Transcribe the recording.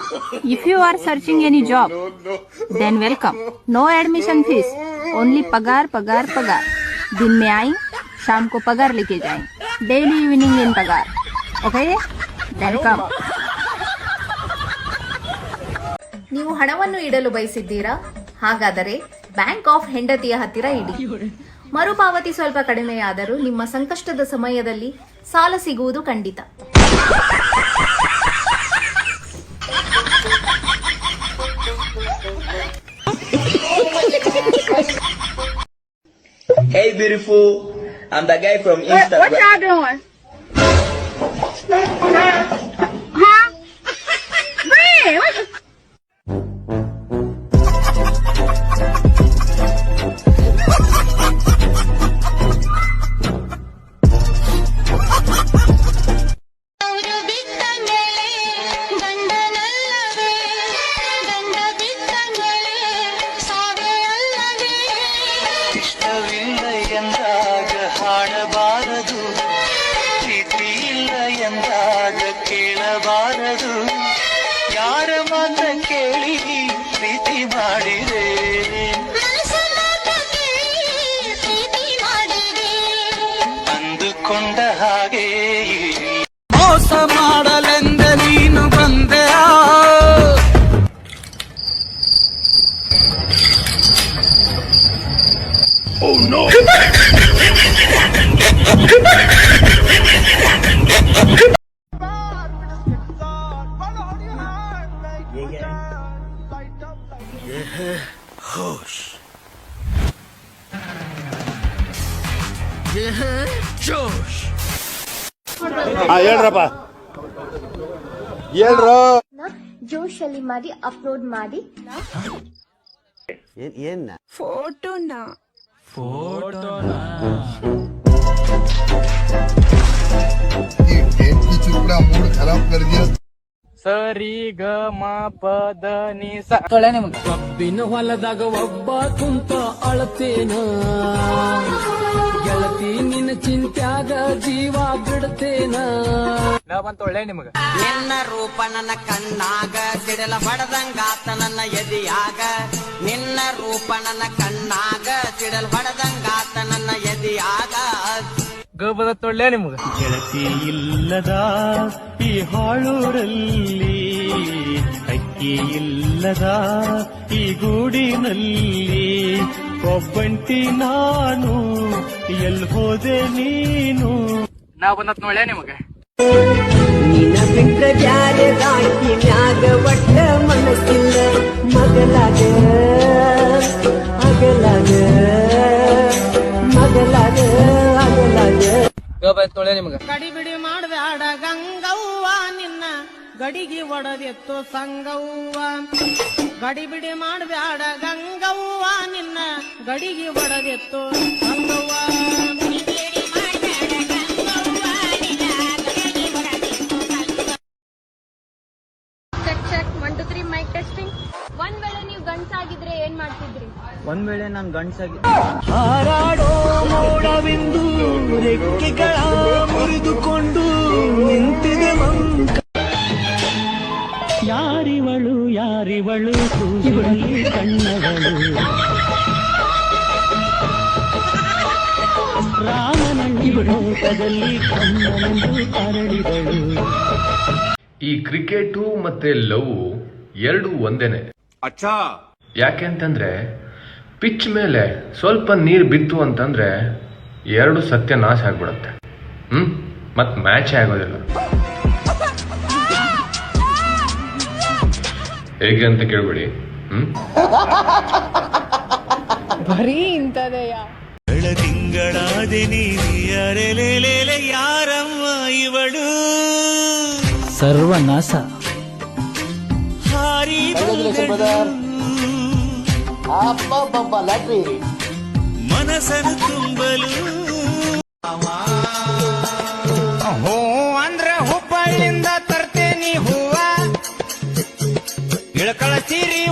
If you are searching any job, then welcome. No admission fees, only पगार पगार पगार. दिन में आई, शाम को पगार लेके जाएं. Daily evening in पगार. Okay? Welcome. ನೀವು ಹಣವನ್ನು ಇಡಲು ಬಯಸಿದ್ದೀರಾ? ಹಾಗಾದರೆ ಬ್ಯಾಂಕ್ ಆಫ್ ಹೆಂಡತಿಯ ಹತ್ತಿರ ಇಡಿ. ಮರುಪಾವತಿ ಸ್ವಲ್ಪ ಕಡಿಮೆಯಾದರೂ ನಿಮ್ಮ ಸಂಕಷ್ಟದ ಸಮಯದಲ್ಲಿ ಸಾಲ ಸಿಗುವುದು ಖಂಡಿತ. Hey beautiful, I'm the guy from Instagram. What y'all doing? Huh? Man, what the... ಇಷ್ಟವಿಲ್ಲ ಎಂದಾಗ ಹಾಡಬಾರದು, ಪ್ರೀತಿ ಇಲ್ಲ ಎಂದಾಗ ಕೇಳಬಾರದು. ಯಾರ ಮಾತ ಕೇಳಿ ಪ್ರೀತಿ ಮಾಡಿದೆ, ಅಂದುಕೊಂಡ ಹಾಗೆ ಮೋಸ ಮಾಡಲೆಂದ ನೀನು ಬಂದೆ. Oh no! Hosh. Josh. ಹೇಳ್ರಪ್ಪ ಹೇಳ್ರು. ಜೋಶ್ ಅಲ್ಲಿ ಮಾಡಿ ಅಪ್ಲೋಡ್ ಮಾಡಿ. ಏನ್ ಫೋಟೋನಾ मूड खराब कर दिया. ಸರಿ ಗ ಮ ಪದ ನಿ ಸ ತೊಳೆ ನಿಮಗೆ ಕಬ್ಬಿನ ಹೊಲದಾಗ ಒಬ್ಬ ಕುಂತ ಅಳತೇನ ಗೆಳತಿ ನಿನ್ನ ಚಿಂತ್ಯಾಗ ಜೀವ ಬಿಡ್ತೇನ ನಾ ಬಂತ ಒಳ್ಳೆ ನಿಮಗ. ನಿನ್ನ ರೂಪ ನನ್ನ ಕಣ್ಣಾಗ ಸಿಡಲ ಹೊಡೆದಂಗಾತ ನನ್ನ ಎದಿಯಾಗ. ನಿನ್ನ ರೂಪ ನನ್ನ ಕಣ್ಣಾಗ ಸಿಡಲ ಹೊಡೆದಂಗಾತ ನನ್ನ ಎದಿಯಾಗ. ಗ ಬದ ತೊಳ್ಳೆ ನಿಮಗ. ಗೆಳತಿ ಇಲ್ಲದ ಈ ಹಾಳೂರಲ್ಲಿ, ಅಕ್ಕಿ ಇಲ್ಲದ ಈ ಗೂಡಿನಲ್ಲಿ, ಒಬ್ಬಂಟಿ ನಾನು ಎಲ್ ಹೋದೆ ನೀನು. ನಾ ಬಂದತ್ ನೋಳ್ಳೆ ನಿಮಗ. ನಿನ್ನ ಬಿಟ್ಟ ಬ್ಯಾರೆ ದಾಟಿ ಮ್ಯಾಗ ಒಟ್ಟ ಮನಸ್ಸಿಲ್ಲ ಮಗಲಾಗ ಅಗಲಾಗ ಮಗಲಾಗ ಅಗಲಾಗ. ಗ ಬದ ತೊಳ್ಳೆ ನಿಮಗ. ಗಡಿಬಿಡಿ ಮಾಡ್ಬ್ಯಾಡ ಗಂಗವ್ವ ನಿನ್ನ ಗಡಿಗೆ ಒಡದೆತ್ತು ಸಂಗವ್ವ. ಗಡಿಬಿಡಿ ಮಾಡ್ಬ್ಯಾಡ ಗಂಗವ್ವ ನಿನ್ನ ಗಡಿಗೆ ಒಡದೆತ್ತು ಸಂಗವ್ವ. Check 1 2 3 mic testing. ಒಂದ್ ವೇಳೆ ನೀವು ಗಂಡ್ಸಾಗಿದ್ರೆ ಏನ್ ಮಾಡ್ತಿದ್ರಿ? ಒಂದ್ ವೇಳೆ ನಾನ್ ಗಂಡ್ಸಾಗಿ ಹಾರಾಡೋ ಮೋಡವೆಂದು ರೆಕ್ಕೆಗಳ ಮುರಿದುಕೊಂಡು ನಿಂತಿದೆ ಮಂಕ. ಯಾರಿವಳು ಯಾರಿವಳು ಕೂದಲಲ್ಲಿ ಕಣ್ಣವಳು, ರಾಮನಲ್ಲಿ ಲೋಕದಲ್ಲಿ ಕಣ್ಣನೆಂದು ಅರಳಿದಳು. ಈ ಕ್ರಿಕೆಟು ಮತ್ತೆ ಲವ್ ಎರಡು ಒಂದೇನೆ. ಯಾಕೆಂತಂದ್ರೆ ಪಿಚ್ ಮೇಲೆ ಸ್ವಲ್ಪ ನೀರು ಬಿತ್ತು ಅಂತಂದ್ರೆ ಎರಡು ಸತ್ಯ ನಾಶ ಆಗ್ಬಿಡತ್ತೆ. ಮತ್ ಮ್ಯಾಚ್ ಆಗೋದಿಲ್ಲ. ಹೇಗೆ ಅಂತ ಕೇಳ್ಬಿಡಿ. ಬರೀ ಇಂತದೆಯ. ಬೆಳದಿಂಗಳಾದೆ ನೀರೆಲೆಲೆ ಯಾರಮ್ಮ ಇವಳು, ಸರ್ವನಾಶ ಹಾರಿ ಮನಸ್ಸನ್ನು ತುಂಬಲು. ಹೋ ಅಂದ್ರ ಹುಬ್ಬಳ್ಳಿಂದ ತರ್ತೇನಿ ಹೂವ, ಇಳಕಳ ಸೀರಿ